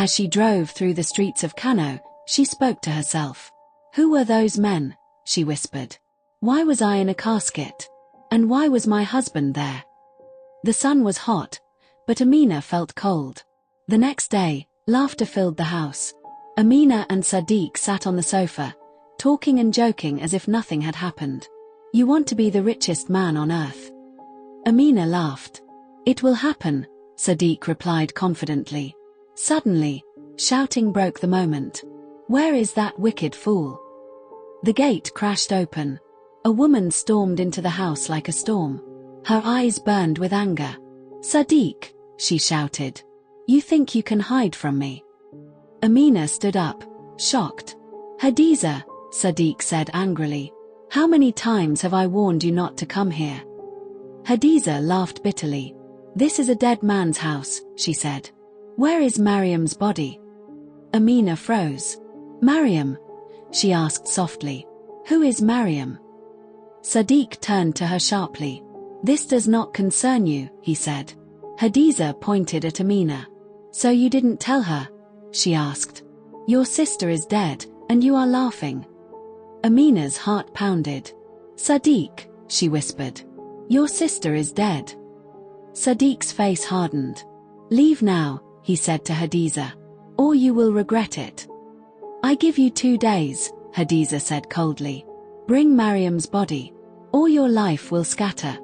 As she drove through the streets of Kano, she spoke to herself. Who were those men? She whispered. Why was I in a casket? And why was my husband there? The sun was hot, but Amina felt cold. The next day, laughter filled the house. Amina and Sadiq sat on the sofa, talking and joking as if nothing had happened. You want to be the richest man on earth? Amina laughed. It will happen, Sadiq replied confidently. Suddenly, shouting broke the moment. Where is that wicked fool? The gate crashed open. A woman stormed into the house like a storm. Her eyes burned with anger. Sadiq, she shouted. You think you can hide from me? Amina stood up, shocked. Hadiza, Sadiq said angrily. How many times have I warned you not to come here? Hadiza laughed bitterly. This is a dead man's house, she said. Where is Mariam's body? Amina froze. Mariam? She asked softly. Who is Mariam? Sadiq turned to her sharply. This does not concern you, he said. Hadiza pointed at Amina. So you didn't tell her? She asked. Your sister is dead, and you are laughing. Amina's heart pounded. Sadiq, she whispered. Your sister is dead. Sadiq's face hardened. Leave now, he said to Hadiza. Or you will regret it. I give you 2 days, Hadiza said coldly. Bring Mariam's body, or your life will scatter.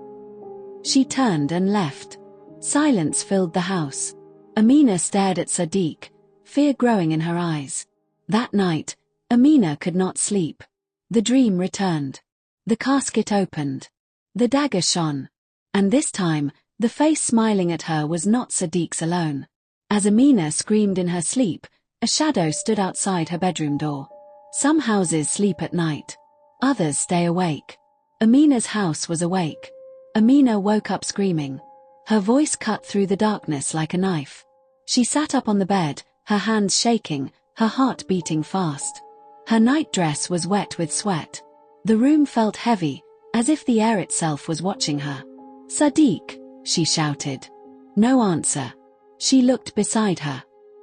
She turned and left. Silence filled the house. Amina stared at Sadiq, fear growing in her eyes. That night, Amina could not sleep. The dream returned. The casket opened. The dagger shone. And this time, the face smiling at her was not Sadiq's alone. As Amina screamed in her sleep, a shadow stood outside her bedroom door. Some houses sleep at night. Others stay awake. Amina's house was awake. Amina woke up screaming. Her voice cut through the darkness like a knife. She sat up on the bed, her hands shaking, her heart beating fast. Her nightdress was wet with sweat. The room felt heavy, as if the air itself was watching her. Sadiq, she shouted. No answer. She looked beside her.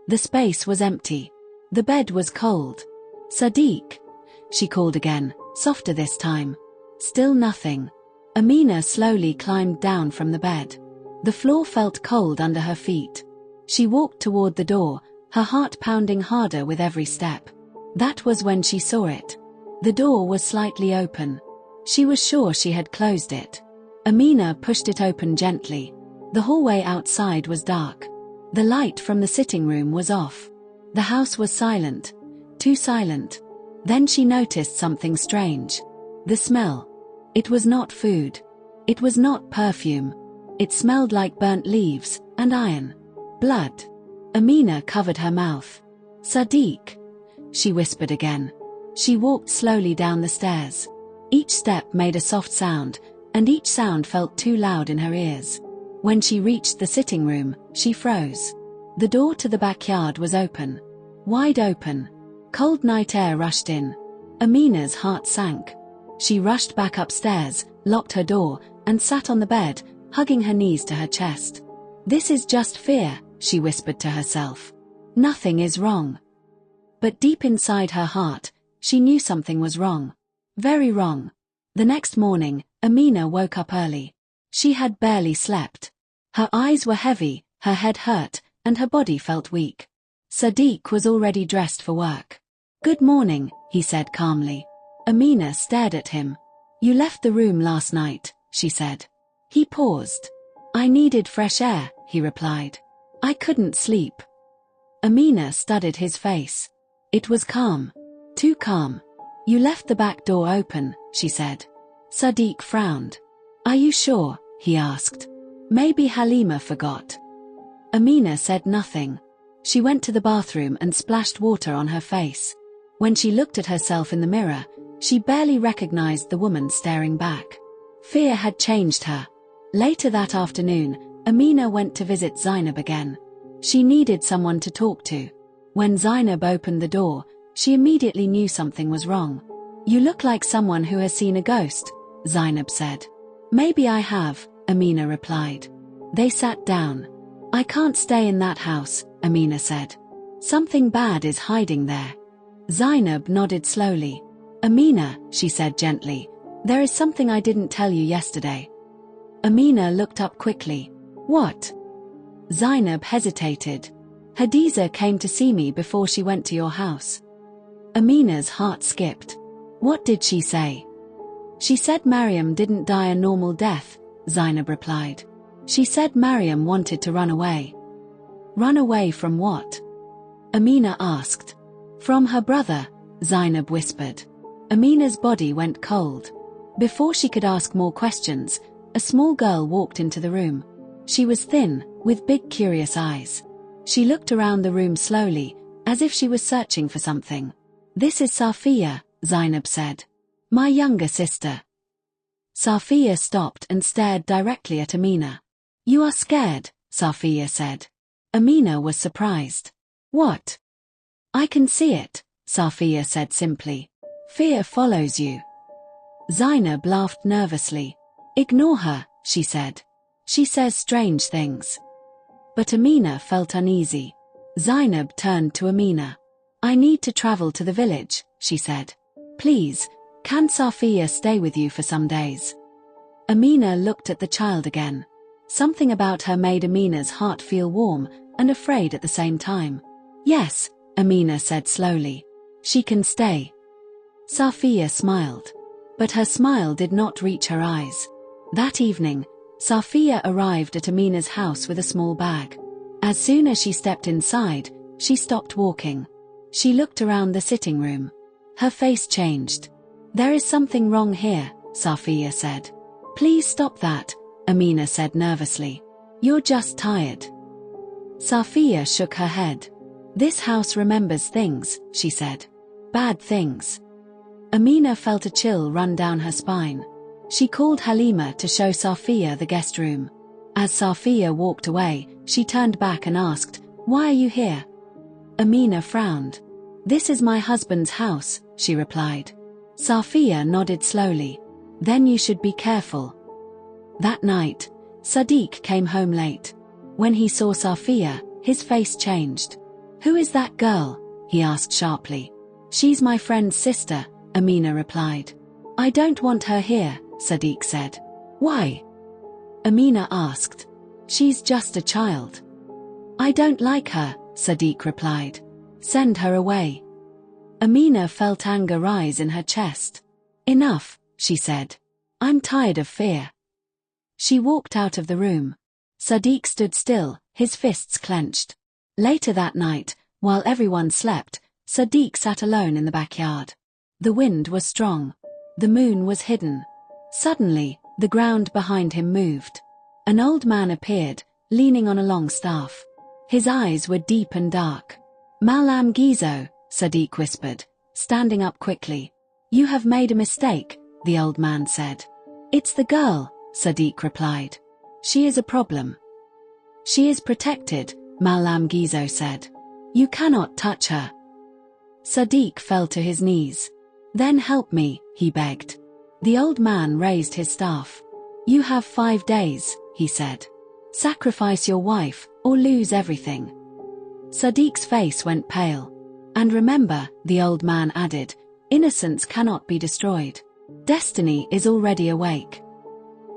The space was empty. The bed was cold. Sadiq, she called again, softer this time. Still nothing. Amina slowly climbed down from the bed. The floor felt cold under her feet. She walked toward the door, her heart pounding harder with every step. That was when she saw it. The door was slightly open. She was sure she had closed it. Amina pushed it open gently. The hallway outside was dark. The light from the sitting room was off. The house was silent. Too silent. Then she noticed something strange. The smell. It was not food. It was not perfume. It smelled like burnt leaves and iron. Blood. Amina covered her mouth. Sadiq, she whispered again. She walked slowly down the stairs. Each step made a soft sound, and each sound felt too loud in her ears. When she reached the sitting room, she froze. The door to the backyard was open. Wide open. Cold night air rushed in. Amina's heart sank. She rushed back upstairs, locked her door, and sat on the bed, hugging her knees to her chest. This is just fear, she whispered to herself. Nothing is wrong. But deep inside her heart, she knew something was wrong. Very wrong. The next morning, Amina woke up early. She had barely slept. Her eyes were heavy, her head hurt, and her body felt weak. Sadiq was already dressed for work. Good morning, he said calmly. Amina stared at him. You left the room last night, she said. He paused. I needed fresh air, he replied. I couldn't sleep. Amina studied his face. It was calm. Too calm. You left the back door open, she said. Sadiq frowned. Are you sure? He asked. Maybe Halima forgot. Amina said nothing. She went to the bathroom and splashed water on her face. When she looked at herself in the mirror, she barely recognized the woman staring back. Fear had changed her. Later that afternoon, Amina went to visit Zainab again. She needed someone to talk to. When Zainab opened the door, she immediately knew something was wrong. You look like someone who has seen a ghost, Zainab said. Maybe I have, Amina replied. They sat down. I can't stay in that house, Amina said. Something bad is hiding there. Zainab nodded slowly. Amina, she said gently, there is something I didn't tell you yesterday. Amina looked up quickly. What? Zainab hesitated. Hadiza came to see me before she went to your house. Amina's heart skipped. What did she say? She said Mariam didn't die a normal death, Zainab replied. She said Mariam wanted to run away. Run away from what? Amina asked. From her brother, Zainab whispered. Amina's body went cold. Before she could ask more questions, a small girl walked into the room. She was thin, with big curious eyes. She looked around the room slowly, as if she was searching for something. This is Safiya, Zainab said. My younger sister. Safiya stopped and stared directly at Amina. You are scared, Safiya said. Amina was surprised. What? I can see it, Safiya said simply. Fear follows you. Zainab laughed nervously. Ignore her, she said. She says strange things. But Amina felt uneasy. Zainab turned to Amina. I need to travel to the village, she said. Please, can Safiya stay with you for some days? Amina looked at the child again. Something about her made Amina's heart feel warm and afraid at the same time. Yes, Amina said slowly. She can stay. Safiya smiled. But her smile did not reach her eyes. That evening, Safiya arrived at Amina's house with a small bag. As soon as she stepped inside, she stopped walking. She looked around the sitting room. Her face changed. There is something wrong here, Safiya said. Please stop that, Amina said nervously. You're just tired. Safiya shook her head. This house remembers things, she said. Bad things. Amina felt a chill run down her spine. She called Halima to show Safiya the guest room. As Safiya walked away, she turned back and asked, Why are you here? Amina frowned. This is my husband's house, she replied. Safiya nodded slowly. Then you should be careful. That night, Sadiq came home late. When he saw Safiya, his face changed. Who is that girl? He asked sharply. She's my friend's sister, Amina replied. I don't want her here, Sadiq said. Why? Amina asked. She's just a child. I don't like her, Sadiq replied. Send her away. Amina felt anger rise in her chest. Enough, she said. I'm tired of fear. She walked out of the room. Sadiq stood still, his fists clenched. Later that night, while everyone slept, Sadiq sat alone in the backyard. The wind was strong. The moon was hidden. Suddenly, the ground behind him moved. An old man appeared, leaning on a long staff. His eyes were deep and dark. Malam Gizo, Sadiq whispered, standing up quickly. You have made a mistake, the old man said. It's the girl, Sadiq replied. She is a problem. She is protected, Malam Gizo said. You cannot touch her. Sadiq fell to his knees. Then help me, he begged. The old man raised his staff. You have 5 days, he said. Sacrifice your wife, or lose everything. Sadiq's face went pale. And remember, the old man added, innocence cannot be destroyed. Destiny is already awake.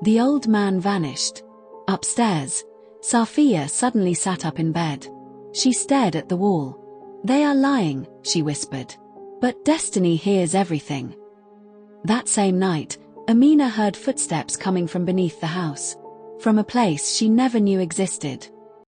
The old man vanished. Upstairs, Safiya suddenly sat up in bed. She stared at the wall. They are lying, she whispered. But destiny hears everything. That same night, Amina heard footsteps coming from beneath the house. From a place she never knew existed.